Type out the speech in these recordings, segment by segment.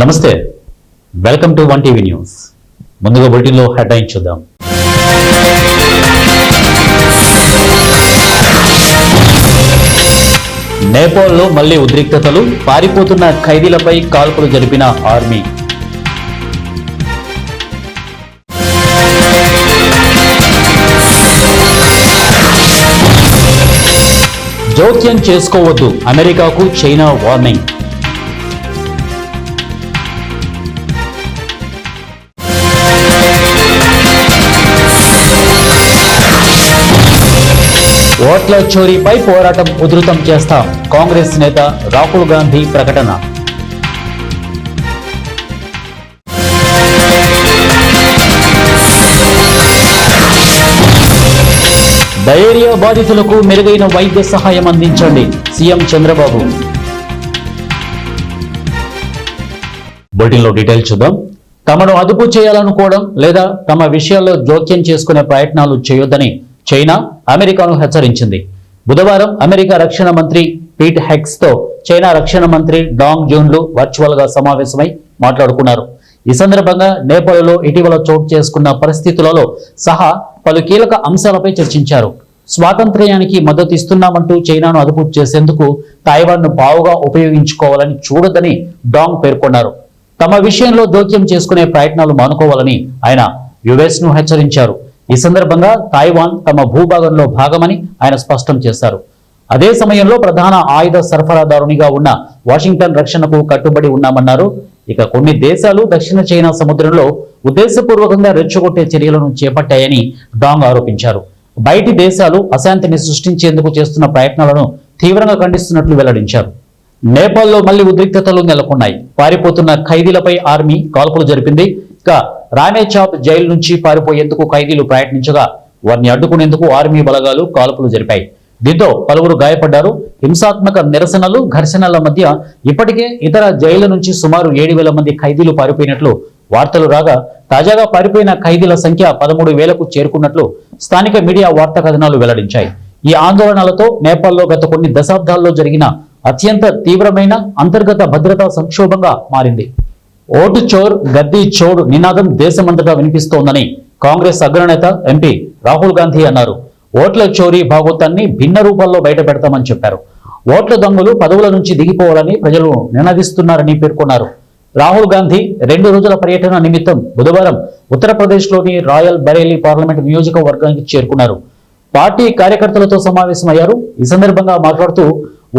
నమస్తే, welcome to 1 TV news. ముందుగా బులెటిన్లో హెడ్లైన్ చూద్దాం. నేపాల్లో మళ్లీ ఉద్రిక్తతలు, పారిపోతున్న ఖైదీలపై కాల్పులు జరిపిన ఆర్మీ. జోక్యం చేసుకోవద్దు, అమెరికాకు చైనా వార్నింగ్. ఓట్ల చోరీపై పోరాటం ఉధృతం చేస్తాం, కాంగ్రెస్ నేత రాహుల్ గాంధీ ప్రకటన. డయేరియా బాధితులకు మెరుగైన వైద్య సహాయం అందించండి, సీఎం చంద్రబాబు. బులెటిన్లో డీటెయిల్ చూద్దాం. తమను అదుపు చేయాలనుకోవడం లేదా తమ విషయాల్లో జోక్యం చేసుకునే ప్రయత్నాలు చేయొద్దని చైనా అమెరికాను హెచ్చరించింది. బుధవారం అమెరికా రక్షణ మంత్రి పీట్ హెగ్స్ తో చైనా రక్షణ మంత్రి డాంగ్ జూన్లు వర్చువల్ గా సమావేశమై మాట్లాడుకున్నారు. ఈ సందర్భంగా నేపాల్లో ఇటీవల చోటు చేసుకున్న పరిస్థితులలో సహా పలు కీలక అంశాలపై చర్చించారు. స్వాతంత్ర్యానికి మద్దతు ఇస్తున్నామంటూ చైనాను అదుపు చేసేందుకు తైవాన్ను పావుగా ఉపయోగించుకోవాలని చూడొద్దని డాంగ్ పేర్కొన్నారు. తమ విషయంలో జోక్యం చేసుకునే ప్రయత్నాలు మానుకోవాలని ఆయన యుఎస్ ను హెచ్చరించారు. ఈ సందర్భంగా తైవాన్ తమ భూభాగంలో భాగమని ఆయన స్పష్టం చేశారు. అదే సమయంలో ప్రధాన ఆయుధ సరఫరాదారునిగా ఉన్న వాషింగ్టన్ రక్షణకు కట్టుబడి ఉన్నామన్నారు. ఇక కొన్ని దేశాలు దక్షిణ చైనా సముద్రంలో ఉద్దేశపూర్వకంగా రెచ్చగొట్టే చర్యలను చేపట్టాయని డాంగ్ ఆరోపించారు. బయటి దేశాలు అశాంతిని సృష్టించేందుకు చేస్తున్న ప్రయత్నాలను తీవ్రంగా ఖండిస్తున్నట్లు వెల్లడించారు. నేపాల్లో మళ్లీ ఉద్రిక్తతలు నెలకొన్నాయి. పారిపోతున్న ఖైదీలపై ఆర్మీ కాల్పులు జరిపింది. ఇక రామేచాప్ జైలు నుంచి పారిపోయేందుకు ఖైదీలు ప్రయత్నించగా వారిని అడ్డుకునేందుకు ఆర్మీ బలగాలు కాల్పులు జరిపాయి. దీంతో పలువురు గాయపడ్డారు. హింసాత్మక నిరసనలు, ఘర్షణల మధ్య ఇప్పటికే ఇతర జైళ్ల నుంచి సుమారు 7,000 మంది ఖైదీలు పారిపోయినట్లు వార్తలు రాగా, తాజాగా పారిపోయిన ఖైదీల సంఖ్య 13,000కు చేరుకున్నట్లు స్థానిక మీడియా వార్తా కథనాలు వెల్లడించాయి. ఈ ఆందోళనలతో నేపాల్లో గత కొన్ని దశాబ్దాల్లో జరిగిన అత్యంత తీవ్రమైన అంతర్గత భద్రతా సంక్షోభంగా మారింది. ఓటు చోర్ గద్దీ చోర్ నినాదం దేశమంతటా వినిపిస్తోందని కాంగ్రెస్ అగ్రనేత ఎంపీ రాహుల్ గాంధీ అన్నారు. ఓట్ల చోరీ భాగోతాన్ని భిన్న రూపాల్లో బయట పెడతామని చెప్పారు. ఓట్ల దొంగలు పదవుల నుంచి దిగిపోవాలని ప్రజలు నినదిస్తున్నారని పేర్కొన్నారు. రాహుల్ గాంధీ 2 రోజుల పర్యటన నిమిత్తం బుధవారం ఉత్తరప్రదేశ్లోని రాయల్ బరేలీ పార్లమెంట్ నియోజకవర్గానికి చేరుకున్నారు. పార్టీ కార్యకర్తలతో సమావేశమయ్యారు. ఈ సందర్భంగా మాట్లాడుతూ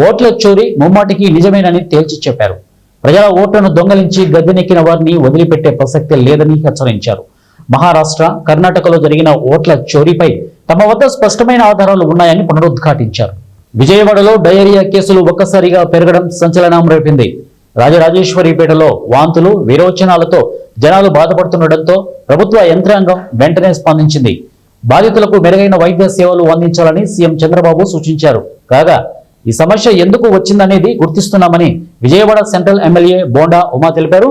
ఓట్ల చోరీ ముమ్మాటికి నిజమేనని తేల్చి చెప్పారు. ప్రజల ఓట్లను దొంగలించి గద్దెనెక్కిన వారిని వదిలిపెట్టే ప్రసక్తే లేదని హెచ్చరించారు. మహారాష్ట్ర, కర్ణాటకలో జరిగిన ఓట్ల చోరీపై తమ వద్ద స్పష్టమైన ఆధారాలు ఉన్నాయని పునరుద్ఘాటించారు. విజయవాడలో డయేరియా కేసులు ఒక్కసారిగా పెరగడం సంచలనం రేపింది. రాజరాజేశ్వరిపేటలో వాంతులు, విరోచనాలతో జనాలు బాధపడుతుండటంతో ప్రభుత్వ యంత్రాంగం వెంటనే స్పందించింది. బాధితులకు మెరుగైన వైద్య సేవలు అందించాలని సీఎం చంద్రబాబు సూచించారు. కాగా ఈ సమస్య ఎందుకు వచ్చిందనేది గుర్తిస్తున్నామని విజయవాడ సెంట్రల్ ఎమ్మెల్యే బోండా ఉమా తెలిపారు.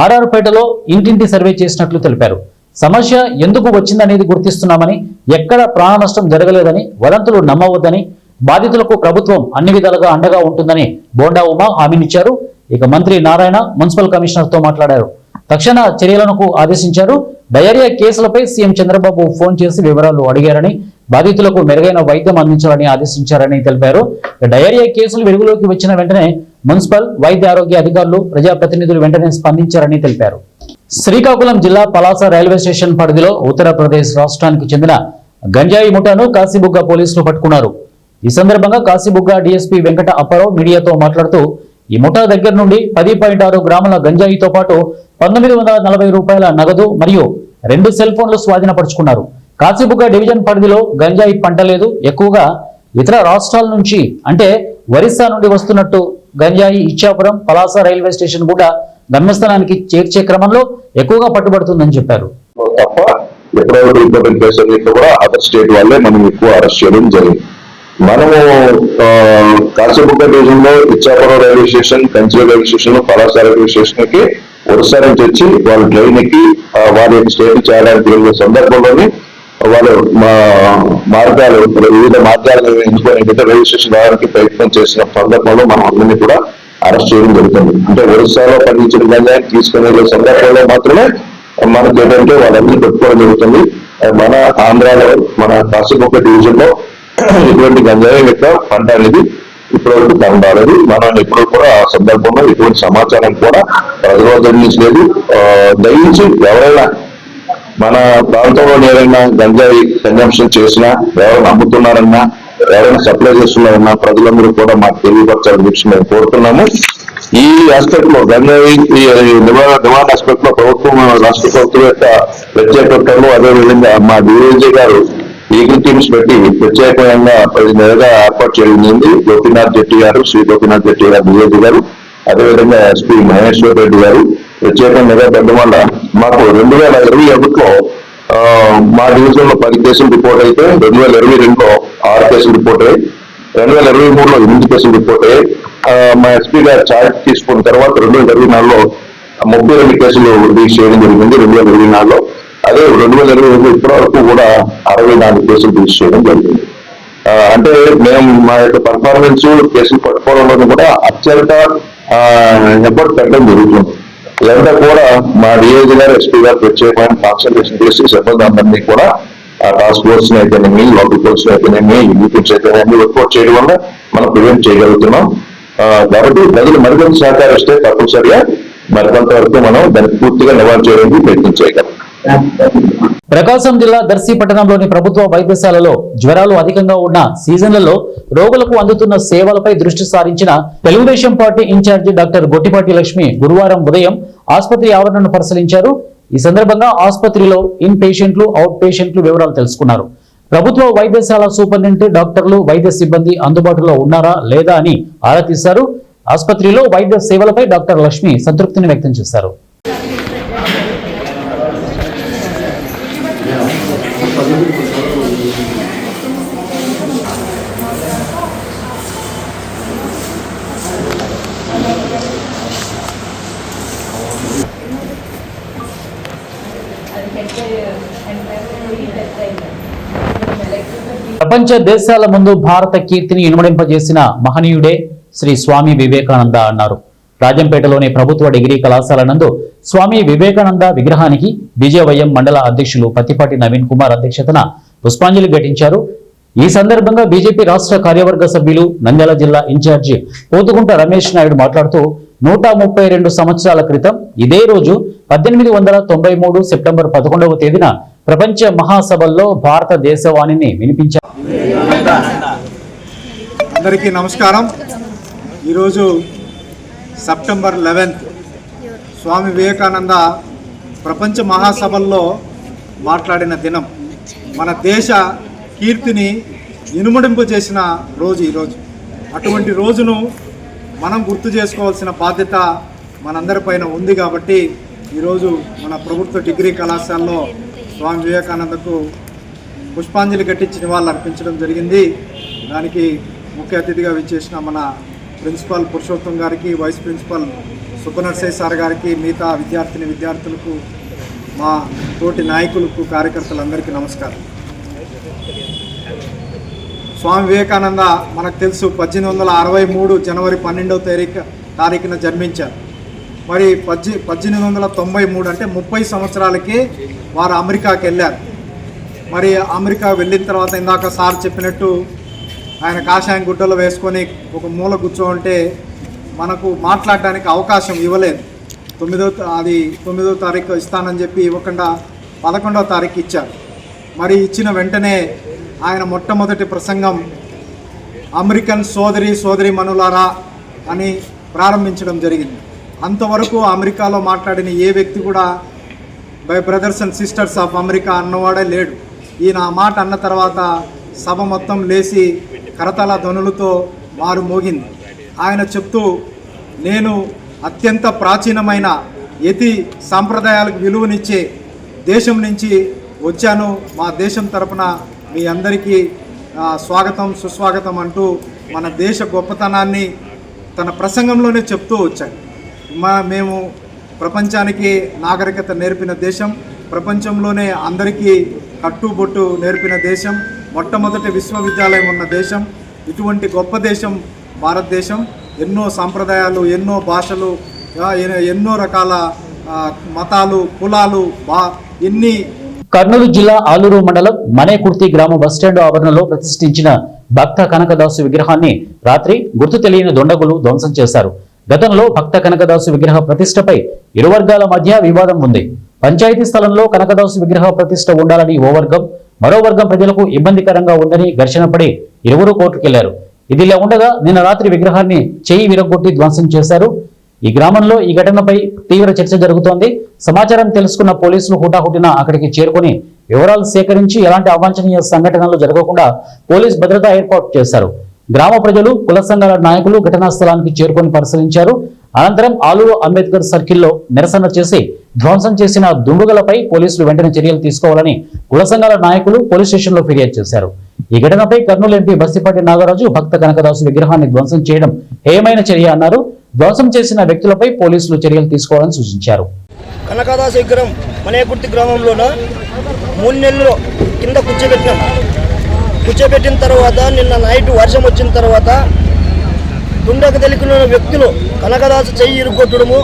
ఆర్ఆర్పేటలో ఇంటింటి సర్వే చేసినట్లు తెలిపారు. సమస్య ఎందుకు వచ్చిందనేది గుర్తిస్తున్నామని, ఎక్కడ ప్రాణ నష్టం జరగలేదని, వదంతులు నమ్మవద్దని, బాధితులకు ప్రభుత్వం అన్ని విధాలుగా అండగా ఉంటుందని బోండా ఉమా హామీనిచ్చారు. ఇక మంత్రి నారాయణ మున్సిపల్ కమిషనర్ తో మాట్లాడారు. తక్షణ చర్యలకు ఆదేశించారు. డయేరియా కేసులపై సీఎం చంద్రబాబు ఫోన్ చేసి వివరాలు అడిగారని, బాధితులకు మెరుగైన వైద్యం అందించాలని ఆదేశించారని తెలిపారు. డయేరియా కేసులు వెలుగులోకి వచ్చిన వెంటనే మున్సిపల్, వైద్య ఆరోగ్య అధికారులు, ప్రజాప్రతినిధులు వెంటనే స్పందించారని తెలిపారు. శ్రీకాకుళం జిల్లా పలాస రైల్వే స్టేషన్ పరిధిలో ఉత్తరప్రదేశ్ రాష్ట్రానికి చెందిన గంజాయి ముఠాను కాశీబుగ్గ పోలీసులు పట్టుకున్నారు. ఈ సందర్భంగా కాశీబుగ్గ డీఎస్పీ వెంకట అప్పారావు మీడియాతో మాట్లాడుతూ ఈ ముఠా దగ్గర నుండి 10.6 గ్రాముల గంజాయితో పాటు 1940 రూపాయల నగదు మరియు 2 సెల్ ఫోన్లు స్వాధీనపరుచుకున్నారు. కాశీబుగ్గ డివిజన్ పరిధిలో గంజాయి పంట లేదు. ఎక్కువగా ఇతర రాష్ట్రాల నుంచి అంటే ఒరిస్సా నుండి వస్తున్నట్టు గంజాయి ఇచ్చాపురం, పలాస రైల్వే స్టేషన్ కూడా గమ్యస్థానానికి చేర్చే క్రమంలో ఎక్కువగా పట్టుబడుతుందని చెప్పారు. అదర్ స్టేట్ వాళ్ళే మనం ఎక్కువ అరెస్ట్ చేయడం జరిగింది. మనము కాశీబుగ్గ డివిజన్ లో Ichchapuram railway station, Kanchi railway station, Palasa railway station కి ఒరిస్సా నుంచి వచ్చి వాళ్ళు ట్రైన్ ఎక్కి వారి స్టేట్ చేయడానికి వెళ్ళే సందర్భంలోనే వాళ్ళు వివిధ మార్గాలను ఎంచుకొని రైల్వే స్టేషన్ రావడానికి ప్రయత్నం చేసిన సందర్భంలో మనం అందరినీ కూడా అరెస్ట్ చేయడం జరుగుతుంది. అంటే ఒరిస్సాలో పండించిన గంజాయి తీసుకునే సందర్భంలో మాత్రమే మనకి ఏంటంటే వాళ్ళందరూ పెట్టుకోవడం జరుగుతుంది. మన ఆంధ్రాలో మన కాశీబుగ్గ డివిజన్ లో ఇటువంటి గంజాయి యొక్క పంట అనేది ఇప్పటివరకు కనబడలేదు. మనం ఎప్పుడు కూడా ఆ సందర్భంలో ఎటువంటి సమాచారం కూడా ప్రజలు అందించలేదు. దయించి ఎవరైనా మన ప్రాంతంలో ఏదైనా గంజాయి కన్జంప్షన్ చేసినా, ఎవరైనా అమ్ముతున్నారన్నా, ఎవరైనా సప్లై చేస్తున్నారన్నా ప్రజలందరూ కూడా మాకు తెలియపరచాలని చెప్పి మేము కోరుతున్నాము. ఈ ఆస్పెక్ట్ లో గంజాయి నివారణ ఆస్పెక్ట్ లో ప్రభుత్వం, రాష్ట్ర ప్రభుత్వం యొక్క ప్రత్యేక ఉత్తర్వులు, అదేవిధంగా మా డిఐజీ గారు లీగల్ టీమ్స్ పెట్టి ప్రత్యేకంగా 10 నెలలుగా ఏర్పాటు చేయడం. గోపీనాథ్ జెట్టి గారు, శ్రీ గోపీనాథ్ జెట్టి గారు డిఐజీ గారు, అదేవిధంగా ఎస్పీ మహేశ్వర్ రెడ్డి గారు ప్రత్యేకంగా నిఘా పెట్టడం వల్ల మాకు 2021లో మా డివిజన్ లో 10 కేసులు రిపోర్ట్ అయితే 2022లో 6 కేసులు రిపోర్ట్ అయ్యాయి. 2023లో 8 కేసులు రిపోర్ట్ అయ్యాయి. మా ఎస్పీ గారు ఛార్జ్ తీసుకున్న తర్వాత 2024లో 32 కేసులు రిలీజ్ చేయడం జరిగింది 2024లో. అదే 2025లో ఇప్పటి వరకు కూడా 64 కేసులు రిలీజ్ చేయడం జరిగింది. అంటే మేము మా యొక్క పర్ఫార్మెన్స్ కేసులు పట్టుకోవడంలో కూడా అత్యంత ఎఫర్ట్ పెట్టడం జరుగుతుంది. ఇదంతా కూడా మా డిఐజీ గారు, ఎస్పీ గారు ప్రత్యేకమైన కాన్సన్ట్రేషన్ చేసి సిబ్బంది అందరినీ కూడా టాస్క్ ఫోర్స్ అయితేనేమి, లోకల్ ఫోర్స్ అయితేనేమి, యూనిట్స్ అయితేనేమి వర్కౌట్ చేయడం వల్ల మనం ప్రివెంట్ చేయగలుగుతున్నాం. కాబట్టి ప్రజలు మరికొంత సహకరిస్తే తప్పనిసరిగా మరికొంత వరకు మనం దాన్ని పూర్తిగా నివారణ చేయడానికి ప్రయత్నం చేయగలం. ప్రకాశం జిల్లా దర్శి పట్టణంలోని ప్రభుత్వ వైద్యశాలలో జ్వరాలు అధికంగా ఉన్న సీజన్లలో రోగులకు అందుతున్న సేవలపై దృష్టి సారించిన Telugu Desam party in charge doctor Gottipati Lakshmi గురువారం ఉదయం ఆసుపత్రి ఆవరణను పరిశీలించారు. ఈ సందర్భంగా ఆసుపత్రిలో ఇన్ పేషెంట్లు, అవుట్ పేషెంట్లు వివరాలు తెలుసుకున్నారు. ప్రభుత్వ వైద్యశాల సూపరింటెండెంట్, డాక్టర్లు, వైద్య సిబ్బంది అందుబాటులో ఉన్నారా లేదా అని ఆరా తీశారు. ఆసుపత్రిలో వైద్య సేవలపై డాక్టర్ లక్ష్మి సంతృప్తిని వ్యక్తం చేశారు. ప్రపంచ దేశాల ముందు భారత కీర్తిని ఇనుమడింపజేసిన మహనీయుడే శ్రీ స్వామి వివేకానంద అన్నారు. రాజంపేటలోని ప్రభుత్వ డిగ్రీ కళాశాల నందు స్వామి వివేకానంద విగ్రహానికి బీజేవైఎం మండల అధ్యక్షులు పత్తిపాటి నవీన్ కుమార్ అధ్యక్షతన పుష్పాంజలి ఘటించారు. ఈ సందర్భంగా బీజేపీ రాష్ట్ర కార్యవర్గ సభ్యులు, నంద్యాల జిల్లా ఇన్ఛార్జి పోతుగుంట రమేష్ నాయుడు మాట్లాడుతూ 132 సంవత్సరాల క్రితం ఇదే రోజు 1893 సెప్టెంబర్ 11వ తేదీన ప్రపంచ మహాసభల్లో భారత దేశవాణిని వినిపించారు. అందరికీ నమస్కారం. ఈరోజు సెప్టెంబర్ 11th స్వామి వివేకానంద ప్రపంచ మహాసభల్లో మాట్లాడిన దినం. మన దేశ కీర్తిని ఇనుమడింపు చేసిన రోజు ఈరోజు. అటువంటి రోజును మనం గుర్తు చేసుకోవాల్సిన బాధ్యత మనందరిపైన ఉంది. కాబట్టి ఈరోజు మన ప్రభుత్వ డిగ్రీ కళాశాలలో స్వామి వివేకానందకు పుష్పాంజలి ఘటించి నివాళులు అర్పించడం జరిగింది. దానికి ముఖ్య అతిథిగా విచ్చేసిన మన ప్రిన్సిపాల్ పురుషోత్తం గారికి, వైస్ ప్రిన్సిపాల్ సుబ్బనర్సయ్య సార్ గారికి, మిగతా విద్యార్థులకు, మా తోటి నాయకులకు, కార్యకర్తలందరికీ నమస్కారం. స్వామి వివేకానంద మనకు తెలుసు 1863 జనవరి 12వ తారీఖున జన్మించారు. మరి 1893 అంటే 30 సంవత్సరాలకి వారు అమెరికాకి వెళ్ళారు. మరి అమెరికా వెళ్ళిన తర్వాత ఇందాక సార్ చెప్పినట్టు ఆయన కాషాయం గుడ్డలో వేసుకొని ఒక మూల కూర్చోంటే మనకు మాట్లాడడానికి అవకాశం ఇవ్వలేదు. 9వ తారీఖు ఇస్తానని చెప్పి ఇవ్వకుండా 11వ తారీఖు ఇచ్చారు. మరి ఇచ్చిన వెంటనే ఆయన మొట్టమొదటి ప్రసంగం అమెరికన్ సోదరి మనులారా అని ప్రారంభించడం జరిగింది. అంతవరకు అమెరికాలో మాట్లాడిన ఏ వ్యక్తి కూడా by brothers and sisters of America అన్నవాడే లేడు. ఈయన ఆ మాట అన్న తర్వాత సభ మొత్తం లేచి కరతాళ ధ్వనులతో మారు మోగింది. ఆయన చెప్తూ, నేను అత్యంత ప్రాచీనమైన యతి సాంప్రదాయాలకు విలువనిచ్చే దేశం నుంచి వచ్చాను. మా దేశం తరపున మీ అందరికీ స్వాగతం, సుస్వాగతం అంటూ మన దేశ గొప్పతనాన్ని తన ప్రసంగంలోనే చెప్తూ వచ్చాడు. మేము ప్రపంచానికి నాగరికత నేర్పిన దేశం, ప్రపంచంలోనే అందరికీ కట్టుబొట్టు నేర్పిన దేశం, మొట్టమొదటి విశ్వవిద్యాలయం ఉన్న దేశం, ఇటువంటి గొప్ప దేశం భారతదేశం. ఎన్నో సాంప్రదాయాలు, ఎన్నో భాషలు, ఎన్నో రకాల మతాలు, కులాలు, ఎన్ని. కర్నూలు జిల్లా ఆలూరు మండలం మనేకుర్తి గ్రామ బస్టాండ్ ఆవరణలో ప్రతిష్ఠించిన భక్త కనకదాసు విగ్రహాన్ని రాత్రి గుర్తు తెలియని దొండగులు ధ్వంసం చేశారు. గతంలో భక్త కనకదాసు విగ్రహ ప్రతిష్టపై ఇరు వర్గాల మధ్య వివాదం ఉంది. పంచాయతీ స్థలంలో కనకదాసు విగ్రహ ప్రతిష్ఠ ఉండాలని ఓ వర్గం, మరో వర్గం ప్రజలకు ఇబ్బందికరంగా ఉందని ఘర్షణ పడి ఇరువురు కోర్టుకెళ్లారు. ఇదిలా ఉండగా నిన్న రాత్రి విగ్రహాన్ని చెయ్యి విరగొట్టి ధ్వంసం చేశారు. ఈ గ్రామంలో ఈ ఘటనపై తీవ్ర చర్చ జరుగుతోంది. సమాచారం తెలుసుకున్న పోలీసులు హుటాహుటిన అక్కడికి చేరుకుని వివరాలు సేకరించి ఎలాంటి అవాంఛనీయ సంఘటనలు జరగకుండా పోలీస్ భద్రత ఏర్పాటు చేశారు. గ్రామ ప్రజలు, కుల సంఘాల నాయకులు ఘటనా స్థలానికి చేరుకొని పరిశీలించారు. అనంతరం ఆలూరు అంబేద్కర్ సర్కిల్లో నిరసన చేసి ధ్వంసం చేసిన దుండుగలపై పోలీసులు వెంటనే చర్యలు తీసుకోవాలని కుల సంఘాల నాయకులు పోలీస్ స్టేషన్లో ఫిర్యాదు చేశారు. ఈ ఘటనపై కర్నూలు ఎంపీ బస్తిపాటి నాగరాజు భక్త కనకదాసు విగ్రహాన్ని ధ్వంసం చేయడం హేయమైన చర్య అన్నారు. ధ్వంసం చేసిన వ్యక్తులపై పోలీసులు చర్యలు తీసుకోవాలని సూచించారు. కనకదాసు విగ్రహం మనేకుర్తి గ్రామంలోన 3 నెలలు కింద కూర్చోబెట్టిన తర్వాత నిన్న నైట్ వర్షం వచ్చిన తర్వాత దుండకు తెలిసిన వ్యక్తులు కనకదాసు చెయ్యి ఇరుగొట్టడము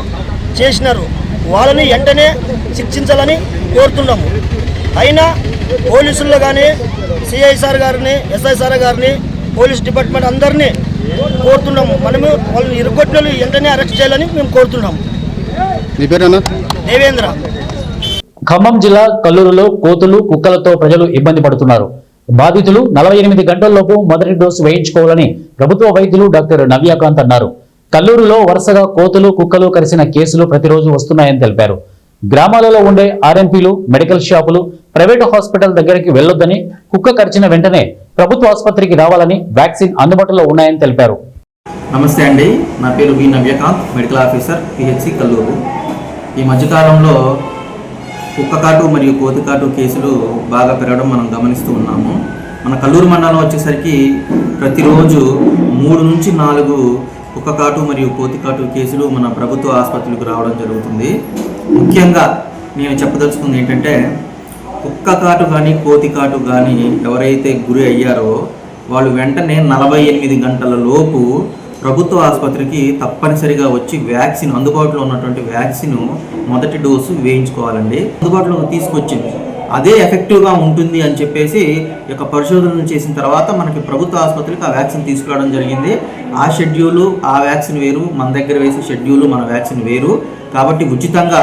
చేసినారు. వాళ్ళని వెంటనే శిక్షించాలని కోరుతున్నాము. అయినా పోలీసుల్లో కానీ సిఐ సార్ గారిని, ఎస్ఐ సార్ గారిని, పోలీస్ డిపార్ట్మెంట్ అందరినీ కోరుతున్నాము. మనము వాళ్ళని ఇరుగొట్టిన వెంటనే అరెస్ట్ చేయాలని మేము కోరుతున్నాము. దేవేంద్ర. ఖమ్మం జిల్లా కల్లూరులో కోతులు, కుక్కలతో ప్రజలు ఇబ్బంది పడుతున్నారు. బాధితులు 48 గంటల్లోపు మొదటి డోసు వేయించుకోవాలని ప్రభుత్వ వైద్యులు డాక్టర్ నవ్యాకాంత్ అన్నారు. కల్లూరులో వరుసగా కోతులు, కుక్కలు కరిసిన కేసులు ప్రతిరోజు వస్తున్నాయని తెలిపారు. గ్రామాలలో ఉండే ఆర్ఎంపీలు, మెడికల్ షాపులు, ప్రైవేటు హాస్పిటల్ దగ్గరికి వెళ్లొద్దని, కుక్క కరిచిన వెంటనే ప్రభుత్వ ఆసుపత్రికి రావాలని, వ్యాక్సిన్ అందుబాటులో ఉన్నాయని తెలిపారు. నమస్తే అండి, నా పేరు వి నవ్యకాంత్, మెడికల్ ఆఫీసర్, పిహెచ్సి కల్లూరు. ఈ మధ్యకాలంలో కుక్కకాటు మరియు కోతికాటు కేసులు బాగా పెరగడం మనం గమనిస్తూ ఉన్నాము. మన కల్లూరు మండలం వచ్చేసరికి ప్రతిరోజు 3 నుంచి 4 కుక్కకాటు మరియు కోతికాటు కేసులు మన ప్రభుత్వ ఆసుపత్రులకు రావడం జరుగుతుంది. ముఖ్యంగా నేను చెప్పదలుచుకుంది ఏంటంటే, కుక్కకాటు కానీ కోతికాటు కానీ ఎవరైతే గురి అయ్యారో వాళ్ళు వెంటనే 48 గంటల లోపు ప్రభుత్వ ఆసుపత్రికి తప్పనిసరిగా వచ్చి వ్యాక్సిన్, అందుబాటులో ఉన్నటువంటి వ్యాక్సిన్ మొదటి డోసు వేయించుకోవాలండి. అందుబాటులో తీసుకొచ్చింది అదే ఎఫెక్టివ్గా ఉంటుంది అని చెప్పేసి యొక్క పరిశోధనలు చేసిన తర్వాత మనకి ప్రభుత్వ ఆసుపత్రికి ఆ వ్యాక్సిన్ తీసుకురావడం జరిగింది. ఆ షెడ్యూలు, ఆ వ్యాక్సిన్ వేరు, మన దగ్గర వేసే షెడ్యూలు, మన వ్యాక్సిన్ వేరు. కాబట్టి ఉచితంగా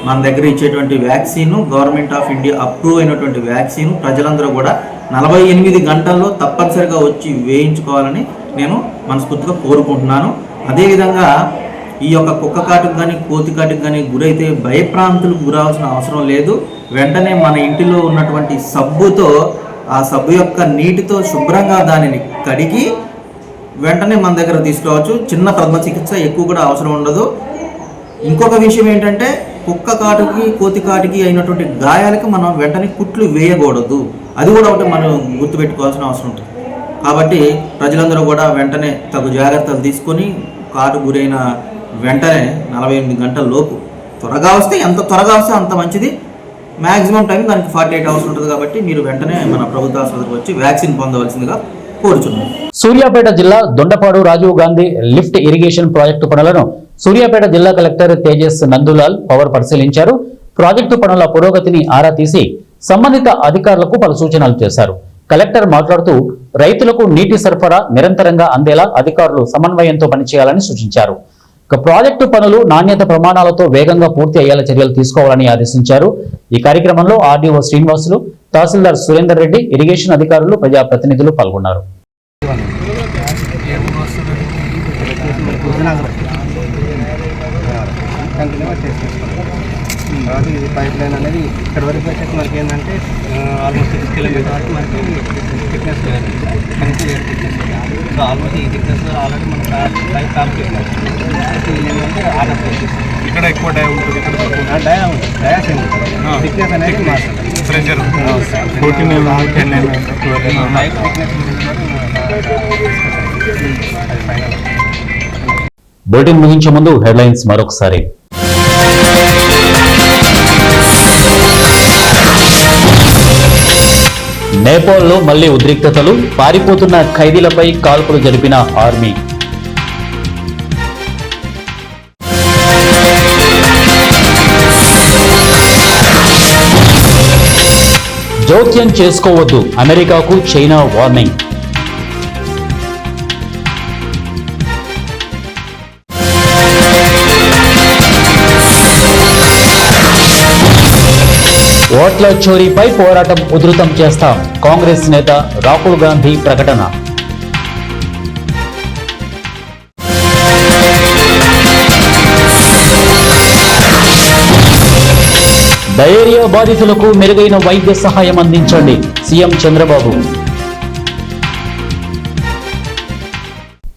మన దగ్గర ఇచ్చేటువంటి vaccine, government of India approve అయినటువంటి వ్యాక్సిన్ ప్రజలందరూ కూడా 48 గంటల్లో తప్పనిసరిగా వచ్చి వేయించుకోవాలని నేను మనస్ఫూర్తిగా కోరుకుంటున్నాను. అదేవిధంగా ఈ యొక్క కుక్క కాటుకు కానీ కోతి కాటుకు కానీ గురైతే భయప్రాంతులకు గురవలసిన అవసరం లేదు. వెంటనే మన ఇంటిలో ఉన్నటువంటి సబ్బుతో, ఆ సబ్బు యొక్క నీటితో శుభ్రంగా దానిని కడిగి వెంటనే మన దగ్గర తీసుకోవచ్చు. చిన్న ప్రథమ చికిత్స, ఎక్కువ కూడా అవసరం ఉండదు. ఇంకొక విషయం ఏంటంటే, కుక్క కాటుకి కోతి కాటుకి అయినటువంటి గాయాలకి మనం వెంటనే కుట్లు వేయకూడదు. అది కూడా ఒకటి మనం గుర్తుపెట్టుకోవాల్సిన అవసరం ఉంటుంది. కాబట్టి ప్రజలందరూ కూడా వెంటనే తగు జాగ్రత్తలు తీసుకొని కాటు గురైన వెంటనే 48 గంటల లోపు త్వరగా వస్తే, ఎంత త్వరగా వస్తే అంత మంచిది. మ్యాక్సిమం టైం దానికి 48 అవర్స్ ఉంటుంది. కాబట్టి మీరు వెంటనే మన ప్రభుత్వ ఆసుపత్రికి వచ్చి వ్యాక్సిన్ పొందవలసిందిగా కోరుచున్నాం. సూర్యాపేట జిల్లా Dondapadu Rajiv Gandhi lift irrigation project పనులను సూర్యాపేట జిల్లా కలెక్టర్ తేజస్ నందులాల్ పవర్ పరిశీలించారు. ప్రాజెక్టు పనుల పురోగతిని ఆరా తీసి సంబంధిత అధికారులకు పలు సూచనలు చేశారు. కలెక్టర్ మాట్లాడుతూ రైతులకు నీటి సరఫరా నిరంతరంగా అందేలా అధికారులు సమన్వయంతో పనిచేయాలని సూచించారు. ప్రాజెక్టు పనులు నాణ్యత ప్రమాణాలతో వేగంగా పూర్తి అయ్యేలా చర్యలు తీసుకోవాలని ఆదేశించారు. ఈ కార్యక్రమంలో ఆర్డీఓ శ్రీనివాసులు, తహసీల్దార్ సురేందర్ రెడ్డి, ఇరిగేషన్ అధికారులు, ప్రజాప్రతినిధులు పాల్గొన్నారు. తర్వాత ఇది పైప్ లైన్ అనేది ఇక్కడ వరకు వచ్చేసి మనకి ఏంటంటే ఆల్మోస్ట్ 6 కిలోమీటర్ వరకు మనకి థిక్నెస్ కనీసం 7 థిక్నెస్. సో ఆల్మోస్ట్ ఈ థిక్నెస్లో ఆల్రెడీ మన పైప్ కంప్లీట్ ఏంటంటే ఆర్డర్ ఇక్కడ ఎక్కువ డయా ఉంటుంది, ఇక్కడ డయా ఉంటుంది. డయా సేమ్ ఉంటుంది, థిక్నెస్ అనేది మారుతుంది. ప్రెషర్ 14 10 పైప్ థిక్నెస్ అది ఫైనల్. బులెటిన్ ముగించే ముందు హెడ్లైన్స్ మరొకసారి. నేపాల్లో మళ్లీ ఉద్రిక్తతలు, పారిపోతున్న ఖైదీలపై కాల్పులు జరిపిన ఆర్మీ. జోక్యం చేసుకోవద్దు, అమెరికాకు చైనా వార్నింగ్. ఓట్ల చోరీపై పోరాటం ఉధృతం చేస్తాం, కాంగ్రెస్ నేత రాహుల్ గాంధీ ప్రకటన. డయేరియా బాధితులకు మెరుగైన వైద్య సహాయం అందించండి, సీఎం చంద్రబాబు.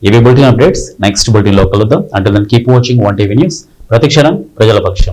ఇవి బులెటిన్ అప్డేట్స్. నెక్స్ట్ బులెటిన్ లో కలుద్దాం. Until then keep watching 1 TV news. ప్రతిక్షణం ప్రజల పక్షం.